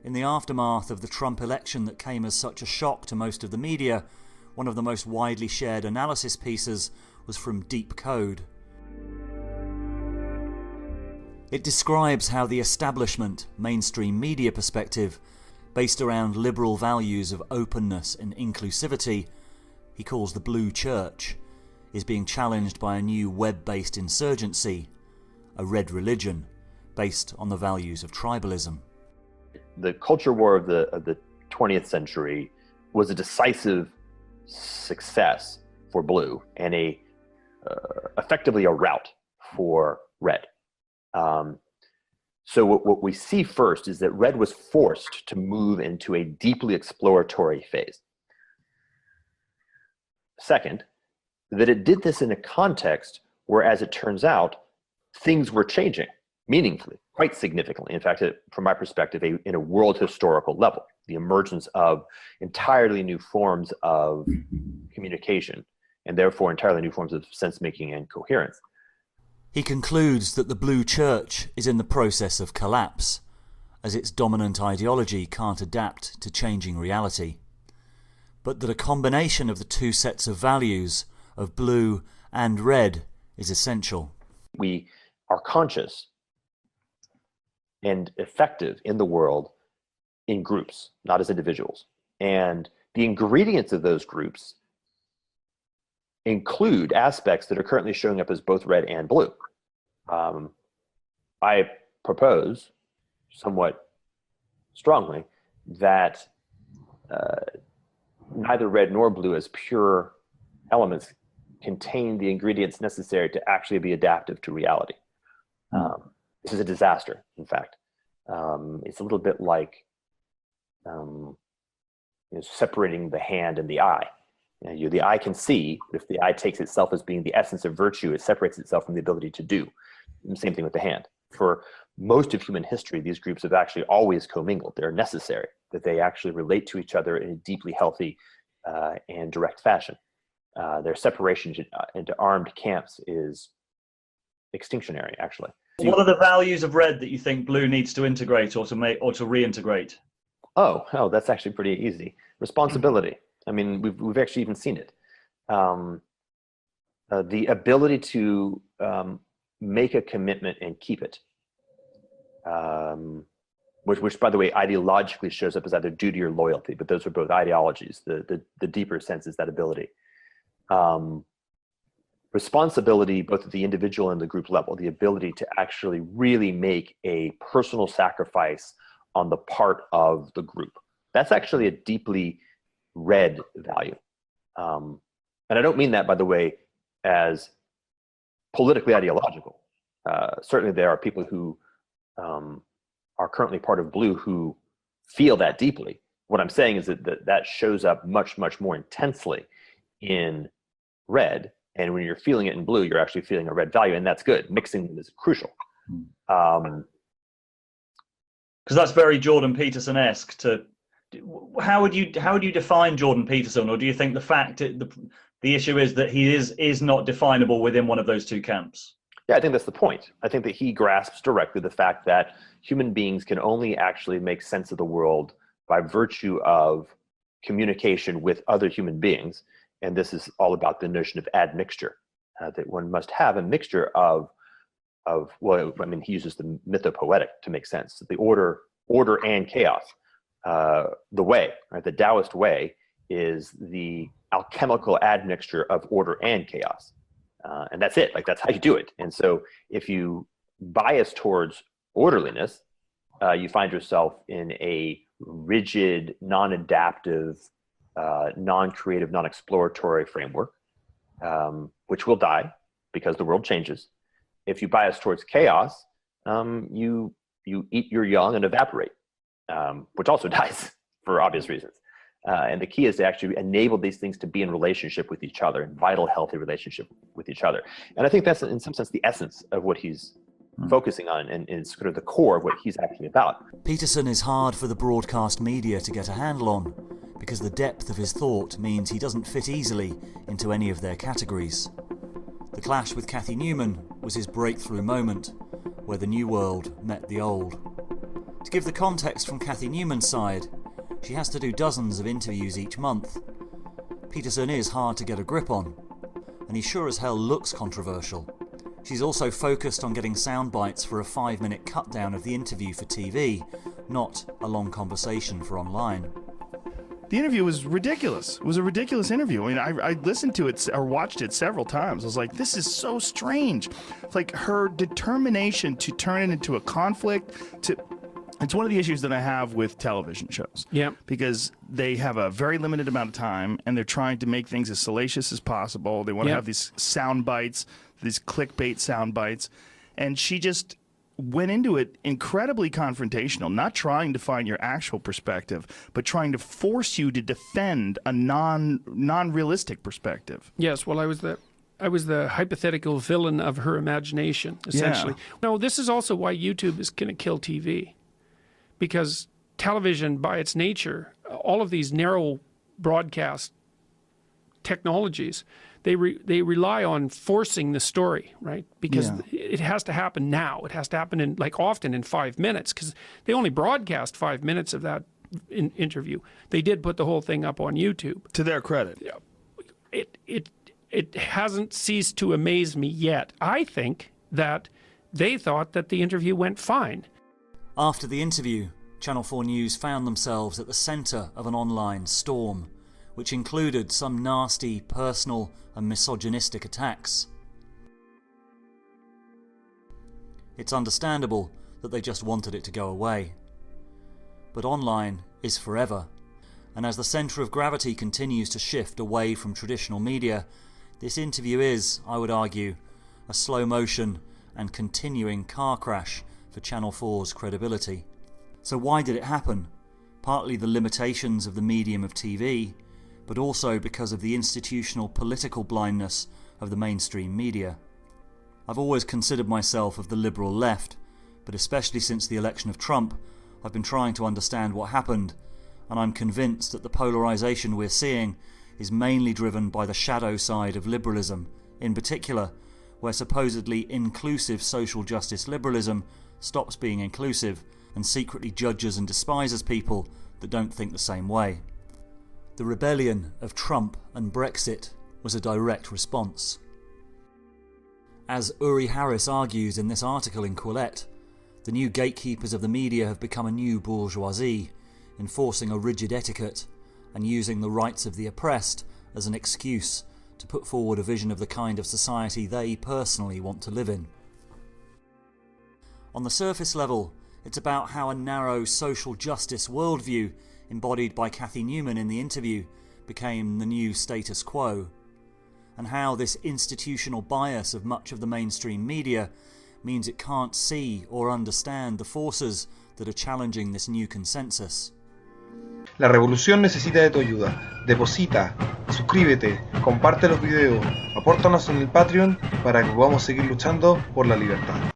In the aftermath of the Trump election that came as such a shock to most of the media, one of the most widely shared analysis pieces was from Deep Code. It describes how the establishment, mainstream media perspective, based around liberal values of openness and inclusivity, he calls the Blue Church, is being challenged by a new web-based insurgency, a red religion, based on the values of tribalism. The culture war of the 20th century was a decisive success for blue and effectively a rout for red. So what we see first is that red was forced to move into a deeply exploratory phase. Second, that it did this in a context where, as it turns out, things were changing meaningfully, quite significantly. In fact, from my perspective, in a world historical level, the emergence of entirely new forms of communication, and therefore entirely new forms of sense-making and coherence. He concludes that the Blue Church is in the process of collapse, as its dominant ideology can't adapt to changing reality, but that a combination of the two sets of values, of blue and red, is essential. We are conscious and effective in the world in groups, not as individuals. And the ingredients of those groups include aspects that are currently showing up as both red and blue. I propose, somewhat strongly, that neither red nor blue as pure elements contain the ingredients necessary to actually be adaptive to reality. This is a disaster, in fact. It's a little bit like separating the hand and the eye. The eye can see, but if the eye takes itself as being the essence of virtue, it separates itself from the ability to do. And the same thing with the hand. For most of human history, these groups have actually always commingled. They're necessary, that they actually relate to each other in a deeply healthy and direct fashion. Their separation into armed camps is extinctionary, actually. What are the values of red that you think blue needs to integrate or to reintegrate? Oh, that's actually pretty easy. Responsibility. I mean, we've actually even seen it. The ability to make a commitment and keep it, which by the way, ideologically shows up as either duty or loyalty, but those are both ideologies. The deeper sense is that ability. Responsibility, both at the individual and the group level, the ability to actually really make a personal sacrifice on the part of the group. That's actually a deeply red value. And I don't mean that, by the way, as politically ideological. Certainly there are people who are currently part of blue who feel that deeply. What I'm saying is that shows up much, much more intensely in red. And when you're feeling it in blue, you're actually feeling a red value, and that's good. Mixing them is crucial. Because that's very Jordan Peterson-esque. How would you define Jordan Peterson, or do you think the issue is that he is not definable within one of those two camps? Yeah, I think that's the point. I think that he grasps directly the fact that human beings can only actually make sense of the world by virtue of communication with other human beings. And this is all about the notion of admixture, that one must have a mixture of, well, I mean, he uses the mythopoetic to make sense. The order and chaos. The way, right? The Taoist way is the alchemical admixture of order and chaos. And that's it. Like, that's how you do it. And so if you bias towards orderliness, you find yourself in a rigid, non-adaptive, non-creative, non-exploratory framework, which will die because the world changes. If you bias towards chaos, you eat your young and evaporate, which also dies for obvious reasons. And the key is to actually enable these things to be in relationship with each other, in vital, healthy relationship with each other. And I think that's, in some sense, the essence of what he's focusing on, and is sort of the core of what he's actually about. Peterson is hard for the broadcast media to get a handle on, because the depth of his thought means he doesn't fit easily into any of their categories. The clash with Cathy Newman was his breakthrough moment, where the new world met the old. To give the context from Cathy Newman's side, she has to do dozens of interviews each month. Peterson is hard to get a grip on, and he sure as hell looks controversial. She's also focused on getting sound bites for a 5-minute cut down of the interview for TV, not a long conversation for online. The interview was ridiculous. It was a ridiculous interview. I mean, I listened to it or watched it several times. I was like, this is so strange. Like her determination to turn it into a conflict, it's one of the issues that I have with television shows. Yeah. Because they have a very limited amount of time and they're trying to make things as salacious as possible. They want to have these sound bites, these clickbait sound bites. And she just went into it incredibly confrontational, not trying to find your actual perspective, but trying to force you to defend a non-realistic perspective. Yes, well, I was the hypothetical villain of her imagination, essentially. Yeah. No, this is also why YouTube is going to kill TV. Because television, by its nature, all of these narrow broadcast technologies, they rely on forcing the story, right? Because it has to happen now. It has to happen often in 5 minutes, because they only broadcast 5 minutes of that interview. They did put the whole thing up on YouTube. To their credit. It hasn't ceased to amaze me yet. I think that they thought that the interview went fine. After the interview, Channel 4 News found themselves at the centre of an online storm, which included some nasty, personal and misogynistic attacks. It's understandable that they just wanted it to go away. But online is forever, and as the centre of gravity continues to shift away from traditional media, this interview is, I would argue, a slow motion and continuing car crash for Channel 4's credibility. So why did it happen? Partly the limitations of the medium of TV, but also because of the institutional political blindness of the mainstream media. I've always considered myself of the liberal left, but especially since the election of Trump, I've been trying to understand what happened, and I'm convinced that the polarisation we're seeing is mainly driven by the shadow side of liberalism, in particular, where supposedly inclusive social justice liberalism stops being inclusive and secretly judges and despises people that don't think the same way. The rebellion of Trump and Brexit was a direct response. As Uri Harris argues in this article in Quillette, the new gatekeepers of the media have become a new bourgeoisie, enforcing a rigid etiquette and using the rights of the oppressed as an excuse to put forward a vision of the kind of society they personally want to live in. On the surface level, it's about how a narrow social justice worldview embodied by Cathy Newman in the interview became the new status quo, and how this institutional bias of much of the mainstream media means it can't see or understand the forces that are challenging this new consensus. La revolución necesita de tu ayuda. Deposita, suscríbete, comparte los videos, apórtanos en el Patreon para que podamos seguir luchando por la libertad.